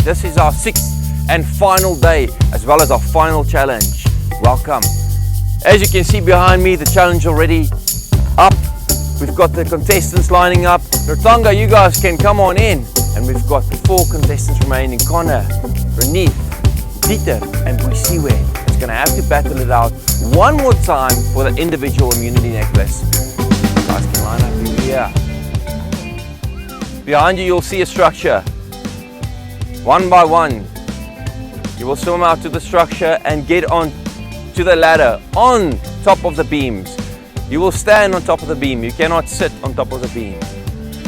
This is our 6th and final day, as well as our final challenge. Welcome. As you can see behind me, the challenge already up. We've got the contestants lining up. Rotanga, you guys can come on in. And we've got the 4 contestants remaining. Connor, Renee, Dieter, and Busiwe. It's going to have to battle it out one more time for the individual immunity necklace. You guys can line up in here. Behind you, you'll see a structure. One by one, you will swim out to the structure and get on to the ladder on top of the beams. You will stand on top of the beam. You cannot sit on top of the beam.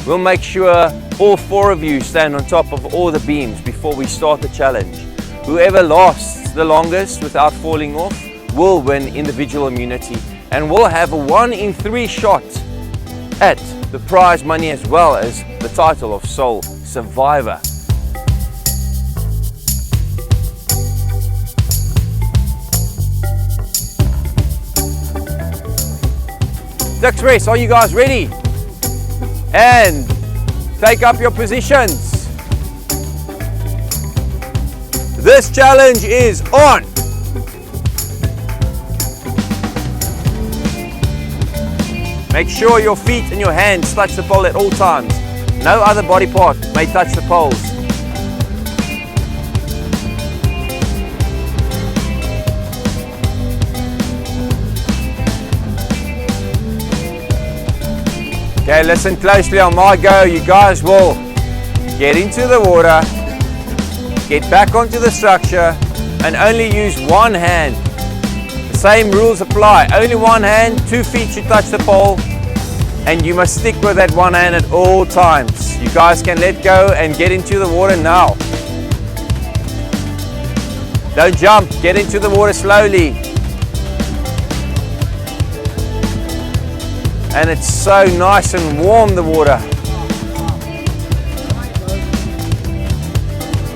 We'll make sure all 4 of you stand on top of all the beams before we start the challenge. Whoever lasts the longest without falling off will win individual immunity, and we'll have a 1 in 3 shot at the prize money as well as the title of Sole Survivor. TuksRes, are you guys ready? And take up your positions. This challenge is on. Make sure your feet and your hands touch the pole at all times. No other body part may touch the poles. Okay, listen closely on my go. You guys will get into the water, get back onto the structure, and only use one hand. The same rules apply. Only one hand, 2 feet should touch the pole, and you must stick with that one hand at all times. You guys can let go and get into the water now. Don't jump, get into the water slowly. And it's so nice and warm, the water.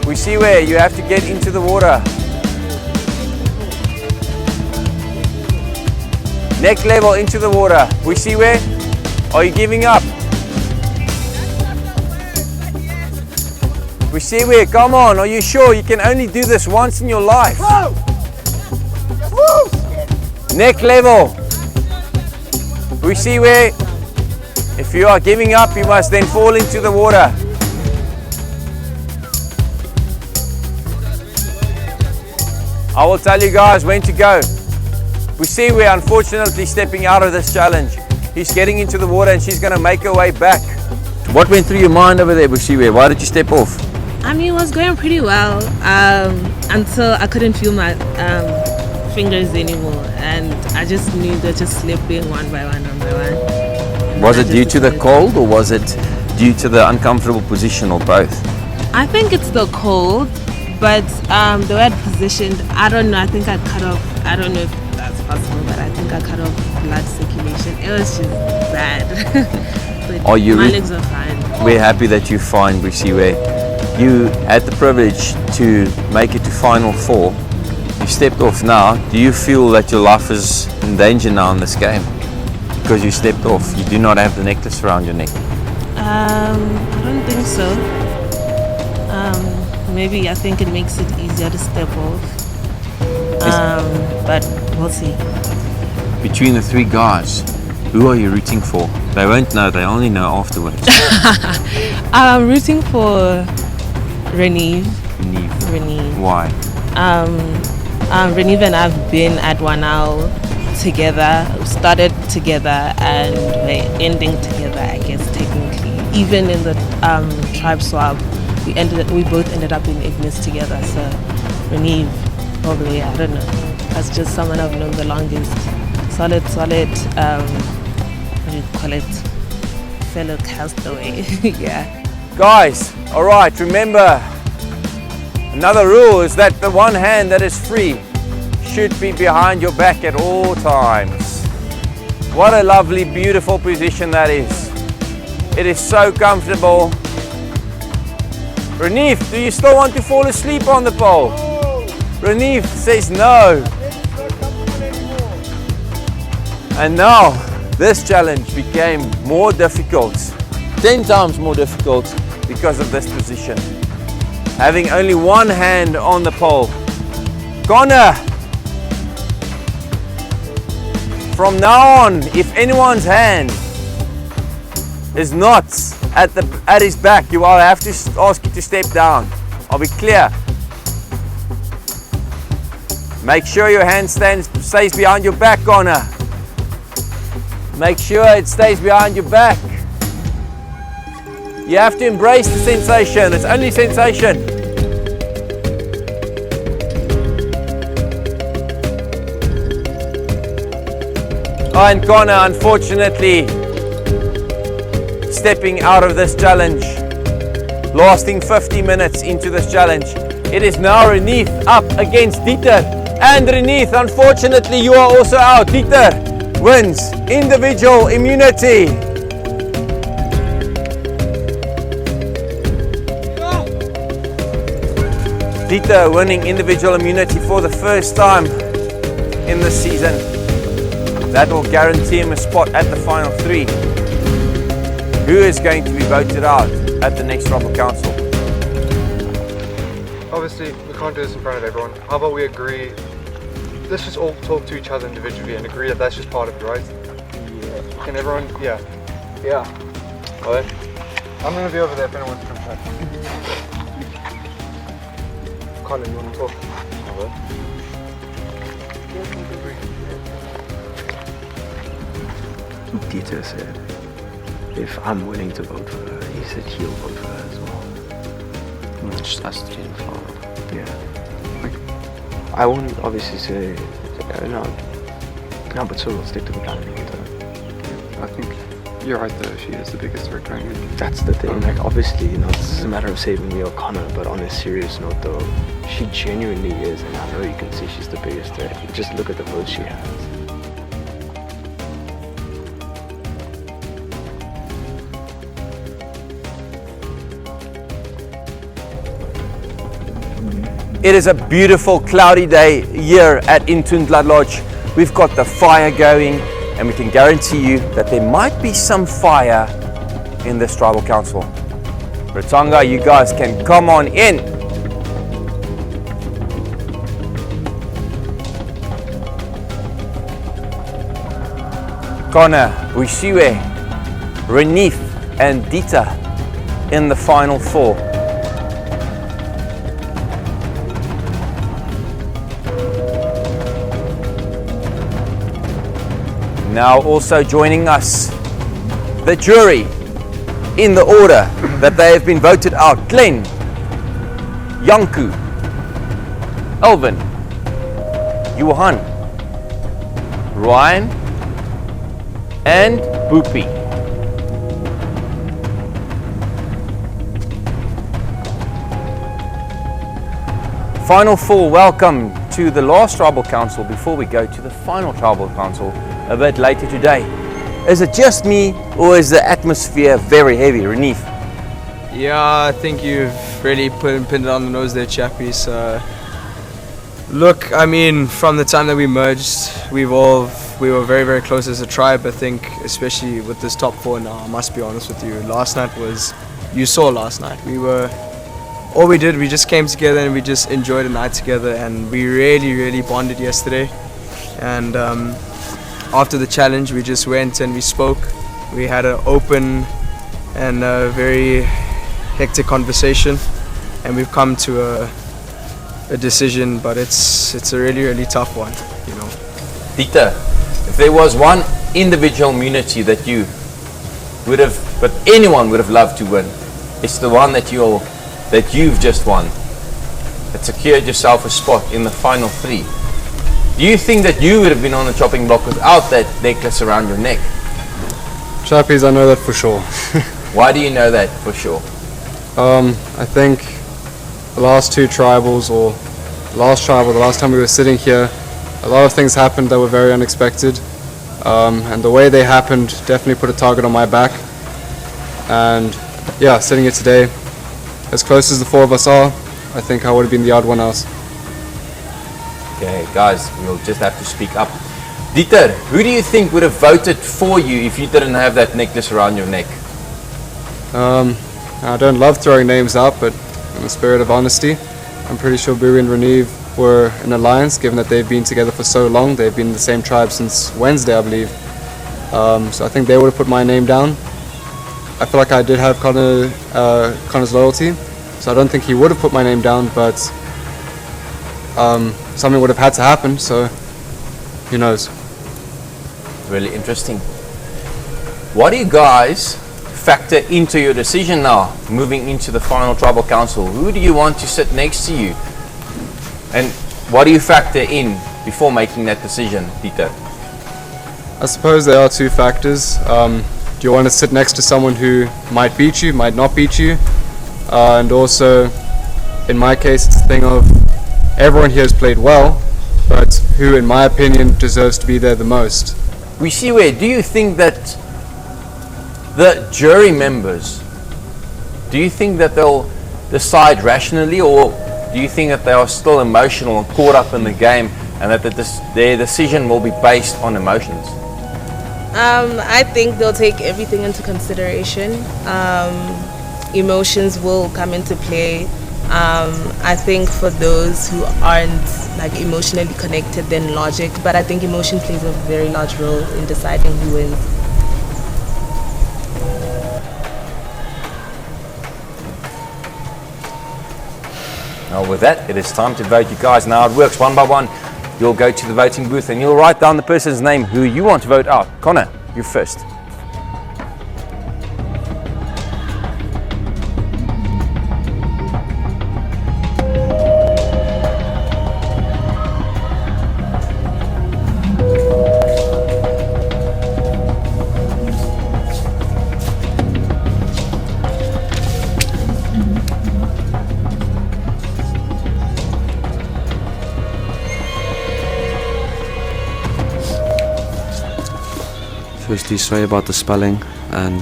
We see where you have to get into the water. Neck level into the water. We see where? Are you giving up? We see where? Come on, are you sure? You can only do this once in your life. Neck level. We see where? If you are giving up, you must then fall into the water. I will tell you guys when to go. We see we're unfortunately stepping out of this challenge. He's getting into the water and she's going to make her way back. What went through your mind over there, Busiwe? Why did you step off? I mean, it was going pretty well until I couldn't feel my fingers anymore, and I just knew they're just slipping one by one. Was it due to the cold, or was it due to the uncomfortable position, or both? I think it's the cold, but the way I positioned, I don't know, I think I cut off, I don't know if that's possible, but I think I cut off blood circulation. It was just bad. But Are you my legs are fine. We're happy that you're fine, Busiwe. You had the privilege to make it to Final 4. You stepped off now. Do you feel that your life is in danger now in this game? Because you stepped off. You do not have the necklace around your neck. I don't think so. Maybe I think it makes it easier to step off. But we'll see. Between the 3 guys, who are you rooting for? They won't know. They only know afterwards. I'm rooting for Renee. Why? Renee and I've been at Wanao together, started together, and we're ending together, I guess, technically. Even in the tribe swap, we both ended up in Ignis together. So Renee, all the way, I don't know. That's just someone I've known the longest. Solid, what do you call it? Fellow castaway. Yeah. Guys, all right, remember, another rule is that the one hand that is free should be behind your back at all times. What a lovely, beautiful position that is. It is so comfortable. Renee, do you still want to fall asleep on the pole? Renee says no. And now, this challenge became more difficult, 10 times more difficult because of this position. having only one hand on the pole. Connor, from now on, if anyone's hand is not at his back, you will have to ask you to step down. I'll be clear. Make sure your hand stays behind your back, Connor. Make sure it stays behind your back. You have to embrace the sensation. It's only sensation. Oh, and Connor, unfortunately, stepping out of this challenge, lasting 50 minutes into this challenge. It is now Renith up against Dieter. And Renith, unfortunately, you are also out. Dieter wins individual immunity. Dieter winning individual immunity for the first time in this season. That will guarantee him a spot at the final three. Who is going to be voted out at the next Tribal Council? Obviously, we can't do this in front of everyone. How about we agree? Let's just all talk to each other individually and agree that that's just part of it, right? Yeah. Can everyone? Yeah. Yeah. Alright. I'm gonna be over there if anyone wants to come back. Colin, you want to talk? Alright. Dieter said, if I'm willing to vote for her, he said he'll vote for her as well. Just us three and four. Yeah. I won't obviously say, no, but so we'll stick to the plan. I think you're right though, she is the biggest threat going in. That's the thing, like obviously, you know, this is a matter of saving me or Connor, but on a serious note though, she genuinely is, and I know you can see she's the biggest threat. Just look at the votes she has. It is a beautiful cloudy day here at Intundla Lodge. We've got the fire going, and we can guarantee you that there might be some fire in this Tribal Council. Rotanga, you guys can come on in. Connor, Wishiwe, Renith and Dieter in the final four. Now also joining us, the jury, in the order that they have been voted out: Glenn, Janku, Elvin, Johan, Ryan, and Boopy. Final four, welcome to the last Tribal Council before we go to the final Tribal Council a bit later today. Is it just me, or is the atmosphere very heavy, Renith? Yeah, I think you've really pinned it on the nose there, chappies. Look, I mean, from the time that we merged, we were very, very close as a tribe. I think, especially with this top four now, I must be honest with you. Last night was, you saw last night. All we did, we just came together and we just enjoyed a night together, and we really, really bonded yesterday. And after the challenge, we just went and we spoke. We had an open and a very hectic conversation, and we've come to a decision, but it's a really, really tough one, you know. Dieter, if there was one individual immunity that you would have, but anyone would have loved to win, it's the one that you've just won, that secured yourself a spot in the final three. Do you think that you would have been on the chopping block without that necklace around your neck? Chappies, I know that for sure. Why do you know that for sure? I think the last two tribals, or the last tribal, the last time we were sitting here, a lot of things happened that were very unexpected. And the way they happened definitely put a target on my back. And yeah, sitting here today, as close as the four of us are, I think I would have been the odd one else. Okay, guys, we'll just have to speak up. Dieter, who do you think would have voted for you if you didn't have that necklace around your neck? I don't love throwing names out, but in the spirit of honesty. I'm pretty sure Buri and Renive were an alliance, given that they've been together for so long. They've been in the same tribe since Wednesday, I believe. So I think they would have put my name down. I feel like I did have Connor's loyalty, so I don't think he would have put my name down, but something would have had to happen, so who knows. Really interesting. What do you guys factor into your decision now, moving into the final tribal council? Who do you want to sit next to you? And what do you factor in before making that decision, Peter? I suppose there are two factors. Do you want to sit next to someone who might beat you, might not beat you? And also, in my case, it's a thing of everyone here has played well, but who, in my opinion, deserves to be there the most? We see where, do you think that the jury members, do you think that they'll decide rationally, or do you think that they are still emotional and caught up in the game, and that their decision will be based on emotions? I think they'll take everything into consideration. Emotions will come into play. I think for those who aren't like emotionally connected, then logic, but I think emotion plays a very large role in deciding who wins. Now with that, it is time to vote, you guys. Now it works one by one. You'll go to the voting booth and you'll write down the person's name who you want to vote out. Connor, you first. Firstly, sorry about the spelling, and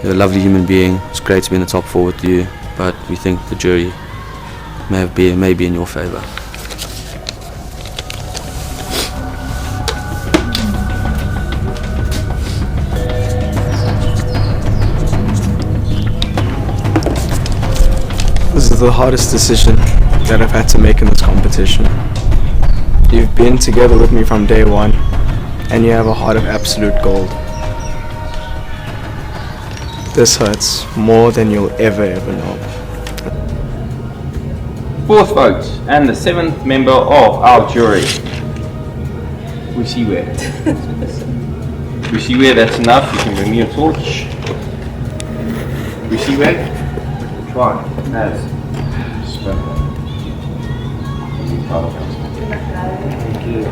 you're a lovely human being. It's great to be in the top four with you, but we think the jury may be in your favour. This is the hardest decision that I've had to make in this competition. You've been together with me from day one, and you have a heart of absolute gold. This hurts more than you'll ever know. Fourth vote, and the seventh member of our jury. We see where. We see where, that's enough. You can bring me a torch. We see where. Try as spoken. Thank you.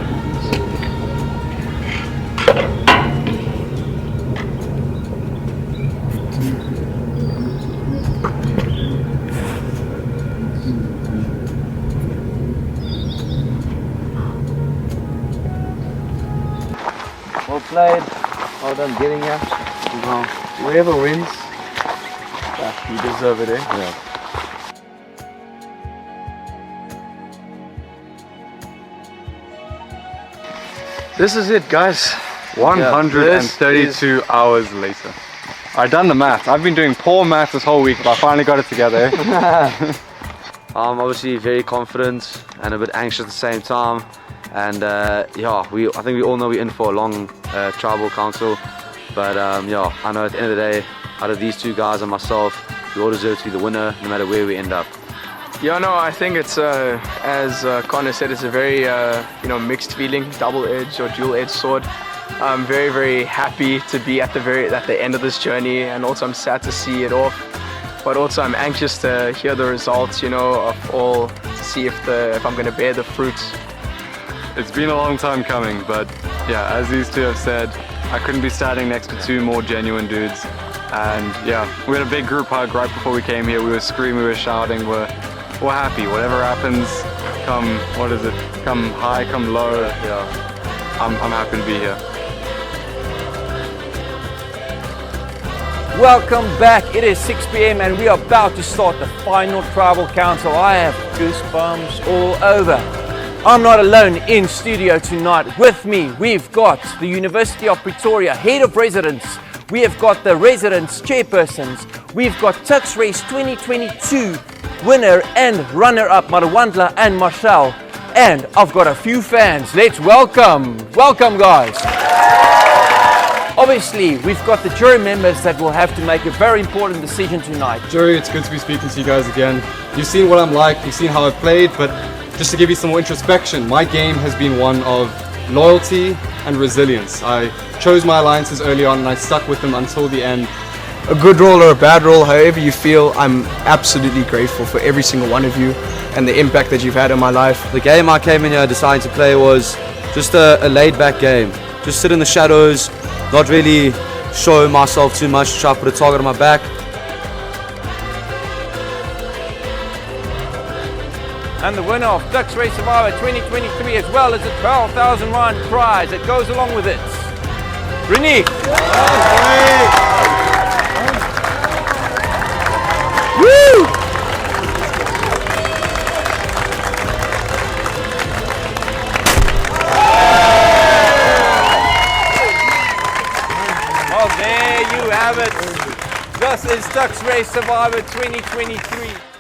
Well played. Well done getting here. Well, whoever wins, you deserve it, eh? Yeah. This is it, guys. 132 hours later. I've done the math. I've been doing poor math this whole week, but I finally got it together. I'm obviously very confident and a bit anxious at the same time. And yeah, I think we all know we're in for a long tribal council. But yeah, I know at the end of the day, out of these two guys and myself, we all deserve to be the winner, no matter where we end up. Yeah, no, I think it's as Connor said, it's a very mixed feeling, double-edged or dual-edged sword. I'm very, very happy to be at the end of this journey, and also I'm sad to see it off. But also I'm anxious to hear the results, of all, to see if I'm going to bear the fruits. It's been a long time coming, but yeah, as these two have said, I couldn't be standing next to two more genuine dudes. And yeah, we had a big group hug right before we came here. We were screaming, we were shouting, we're happy. Whatever happens, come high, come low, yeah, I'm happy to be here. Welcome back. It is 6 p.m. and we are about to start the final tribal council. I have goosebumps all over. I'm not alone in studio tonight. With me, we've got the University of Pretoria Head of Residence. We have got the Residence Chairpersons. We've got TuksRes 2022 winner and runner-up Marwandla and Marcel. And I've got a few fans. Let's welcome guys. Obviously, we've got the jury members that will have to make a very important decision tonight. Jury, it's good to be speaking to you guys again. You've seen what I'm like, you've seen how I've played, but just to give you some more introspection, my game has been one of loyalty and resilience. I chose my alliances early on and I stuck with them until the end. A good role or a bad role, however you feel, I'm absolutely grateful for every single one of you and the impact that you've had in my life. The game I came in here deciding to play was just a laid-back game. Just sit in the shadows, not really show myself too much, try to put a target on my back. And the winner of TuksRes Survivor 2023, as well as the 12,000 rand prize that goes along with it. Renee. Woo! Well, there you have it. This is TuksRes Survivor 2023.